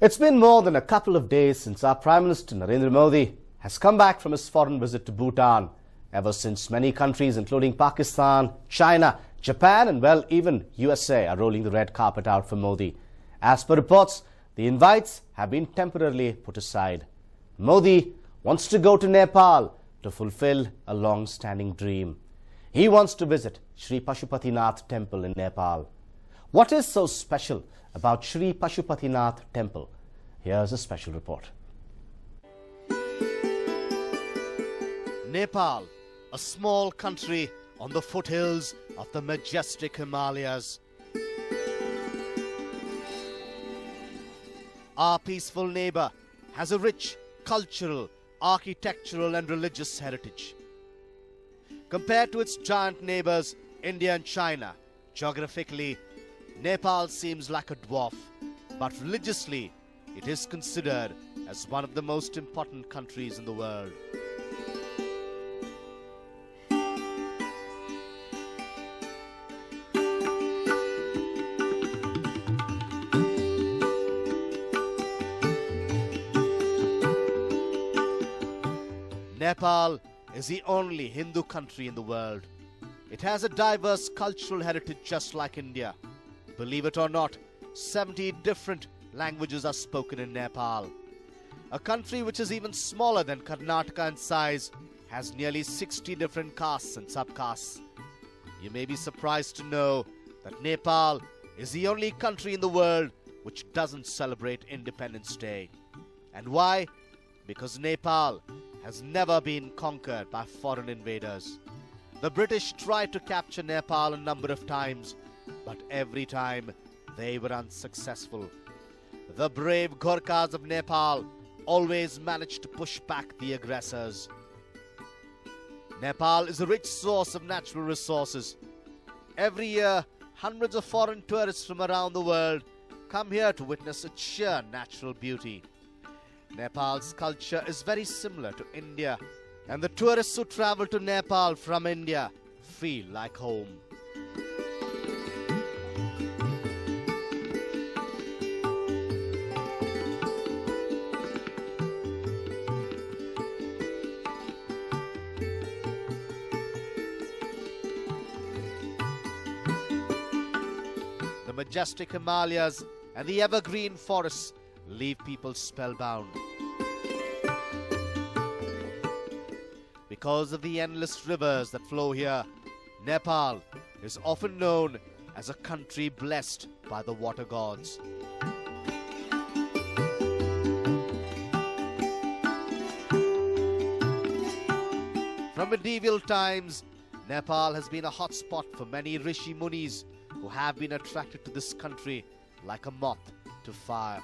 It's been more than a couple of days since our Prime Minister Narendra Modi has come back from his foreign visit to Bhutan. Ever since, many countries including Pakistan, China, Japan and, well, even USA are rolling the red carpet out for Modi. As per reports, the invites have been temporarily put aside. Modi wants to go to Nepal to fulfill a long-standing dream. He wants to visit Sri Pashupatinath Temple in Nepal. What is so special about Sri Pashupatinath Temple? Here's a special report. Nepal, a small country on the foothills of the majestic Himalayas. Our peaceful neighbor has a rich cultural, architectural and religious heritage. Compared to its giant neighbors, India and China, geographically, Nepal seems like a dwarf, but religiously, it is considered as one of the most important countries in the world. Nepal is the only Hindu country in the world. It has a diverse cultural heritage just like India. Believe it or not, 70 different languages are spoken in Nepal. A country which is even smaller than Karnataka in size has nearly 60 different castes and subcastes. You may be surprised to know that Nepal is the only country in the world which doesn't celebrate Independence Day. And why? Because Nepal has never been conquered by foreign invaders. The British tried to capture Nepal a number of times, but every time they were unsuccessful. The brave Gorkhas of Nepal always managed to push back the aggressors. Nepal is a rich source of natural resources. Every year, hundreds of foreign tourists from around the world come here to witness its sheer natural beauty. Nepal's culture is very similar to India, and the tourists who travel to Nepal from India feel like home. The majestic Himalayas and the evergreen forests leave people spellbound. Because of the endless rivers that flow here, Nepal is often known as a country blessed by the water gods. From medieval times, Nepal has been a hot spot for many rishi munis who have been attracted to this country like a moth to fire.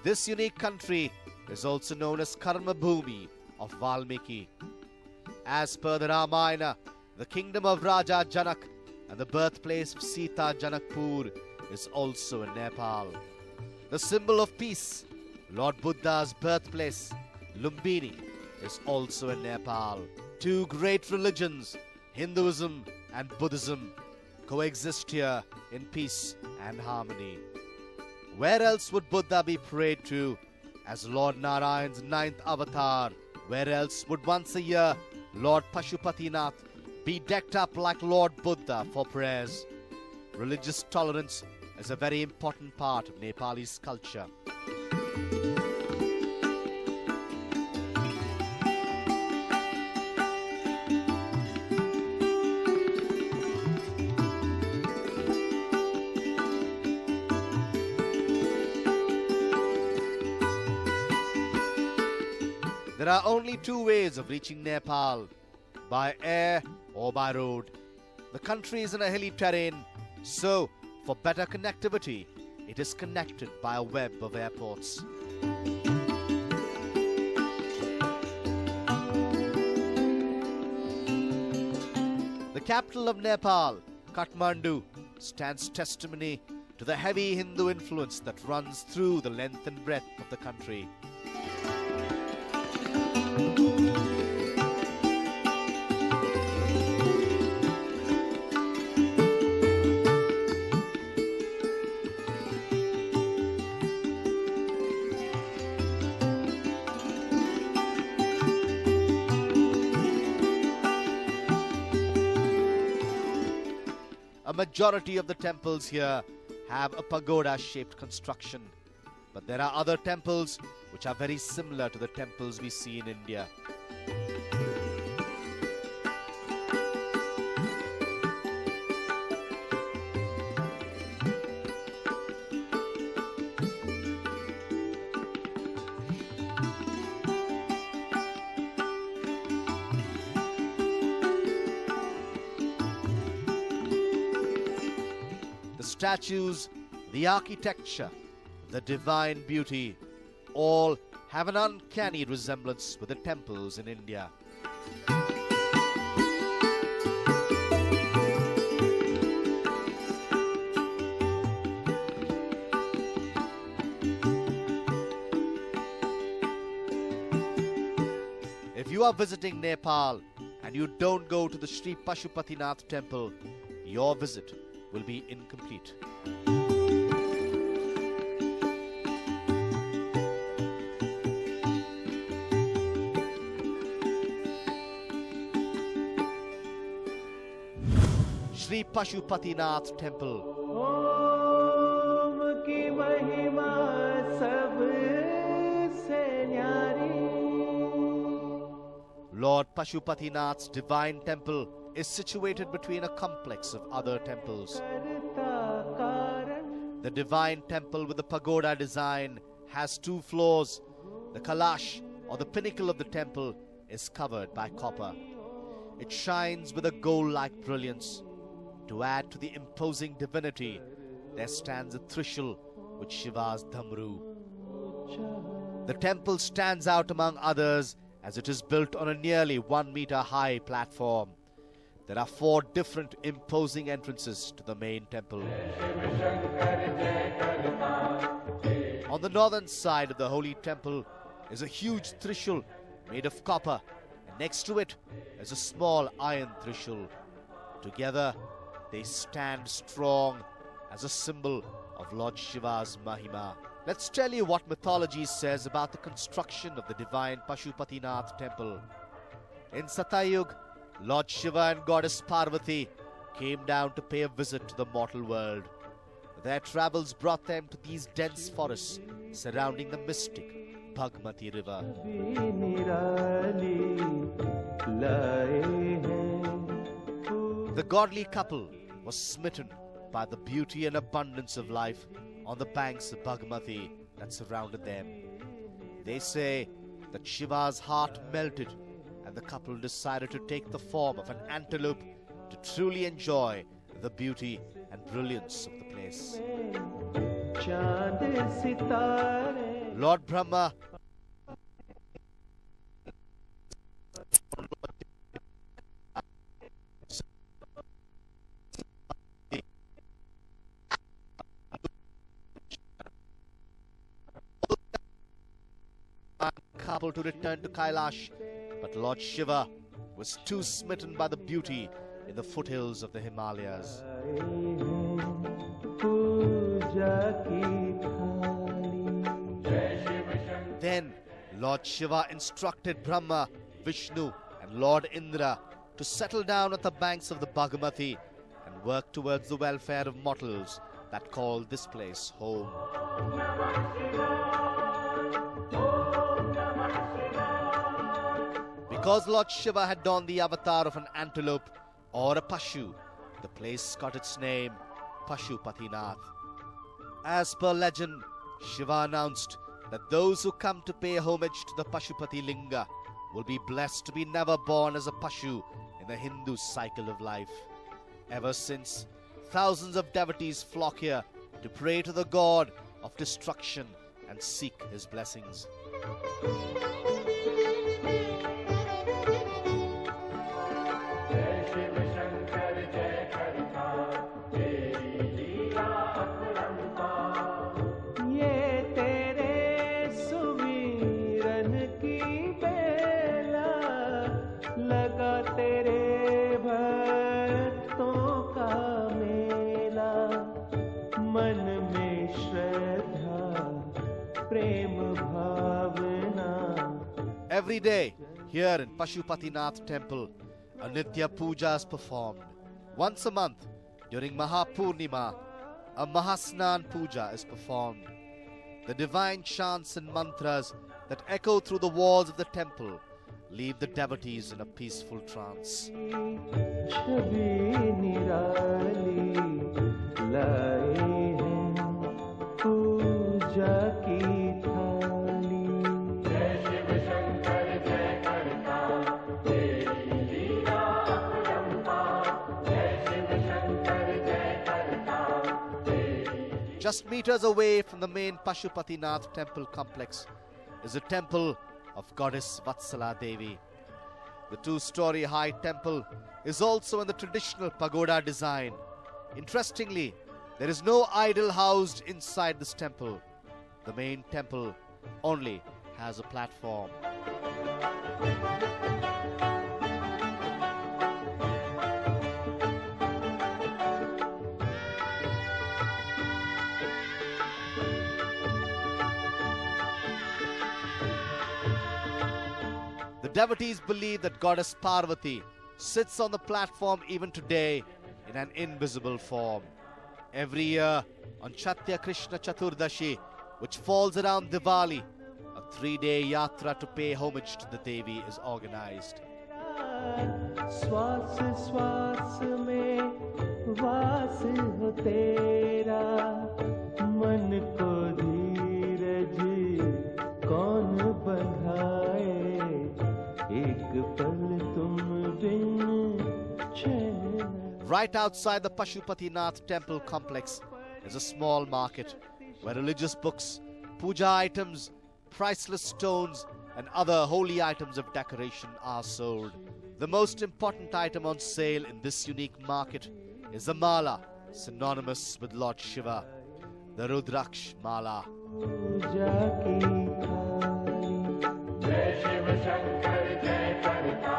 This unique country is also known as Karma Bhumi of Valmiki. As per the Ramayana, the kingdom of Raja Janak and the birthplace of Sita Janakpur is also in Nepal. The symbol of peace, Lord Buddha's birthplace, Lumbini, is also in Nepal. Two great religions, Hinduism and Buddhism, coexist here in peace and harmony. Where else would Buddha be prayed to as Lord Narayan's 9th avatar? Where else would once a year Lord Pashupatinath be decked up like Lord Buddha for prayers? Religious tolerance is a very important part of Nepalese culture. There are only two ways of reaching Nepal, by air or by road. The country is in a hilly terrain, so for better connectivity, it is connected by a web of airports. The capital of Nepal, Kathmandu, stands testimony to the heavy Hindu influence that runs through the length and breadth of the country. majority of the temples here have a pagoda-shaped construction. But there are other temples which are very similar to the temples we see in India. The statues, the architecture, the divine beauty, all have an uncanny resemblance with the temples in India. If you are visiting Nepal and you don't go to the Sri Pashupatinath temple, your visit will be incomplete. Sri Pashupatinath Temple. ओम की महिमा सबसे न्यारी। Lord Pashupatinath's divine temple is situated between a complex of other temples. करता कारण The divine temple with the pagoda design has 2 floors. The kalash, or the pinnacle of the temple, is covered by copper. It shines with a gold-like brilliance. To add to the imposing divinity, there stands a trishul with Shiva's dhamru. The temple stands out among others as it is built on a nearly 1 meter high platform. There are 4 different imposing entrances to the main temple. On the northern side of the holy temple is a huge trishul made of copper, and next to it is a small iron trishul. Together, they stand strong as a symbol of Lord Shiva's Mahima. Let's tell you what mythology says about the construction of the divine Pashupatinath temple. In Satyug, Lord Shiva and Goddess Parvati came down to pay a visit to the mortal world. Their travels brought them to these dense forests surrounding the mystic Bhagmati river. भी निराली लाए हैं। The godly couple was smitten by the beauty and abundance of life on the banks of Bhagmati that surrounded them. They say that Shiva's heart melted and the couple decided to take the form of an antelope to truly enjoy the beauty and brilliance of the place. चांद सितारे Lord Brahma couple to return to Kailash, but Lord Shiva was too smitten by the beauty in the foothills of the Himalayas. पूजा की थाली। Then Lord Shiva instructed Brahma, Vishnu and Lord Indra to settle down at the banks of the Bhagmati and work towards the welfare of mortals that call this place home. Because Lord Shiva had donned the avatar of an antelope or a Pashu, the place got its name, Pashupatinath. As per legend, Shiva announced that those who come to pay homage to the Pashupati Linga will be blessed to be never born as a Pashu in the Hindu cycle of life. Ever since, thousands of devotees flock here to pray to the god of destruction and seek his blessings. Every day, here in Pashupatinath temple, a Nitya Puja is performed. Once a month, During Mahapurnima, a Mahasnan Puja is performed. The divine chants and mantras that echo through the walls of the temple leave the devotees in a peaceful trance. छवि निराली लाए हैं पूजा की थाली। जय शिव शंकर जय करता तेरी लीला अपरंपार। जय शिव शंकर जय करता तेरी। Just meters away from the main Pashupatinath temple complex is a temple of goddess Vatsala Devi. The two-story high temple is also in the traditional pagoda design. Interestingly, there is no idol housed inside this temple. The main temple only has a platform. The devotees believe that goddess Parvati sits on the platform even today in an invisible form. Every year on Chatya Krishna Chaturdashi, which falls around Diwali, a 3-day yatra to pay homage to the Devi is organized. श्वास श्वास में वास हो तेरा मन को धीरज कौन बंधाए एक पल तुम बिन चैन। Right outside the Pashupatinath temple complex is a small market where religious books, puja items, priceless stones and other holy items of decoration are sold. The most important item on sale in this unique market is the mala, synonymous with Lord Shiva, the Rudraksh mala. पूजा की थाली। जय शिव शंकर जय करता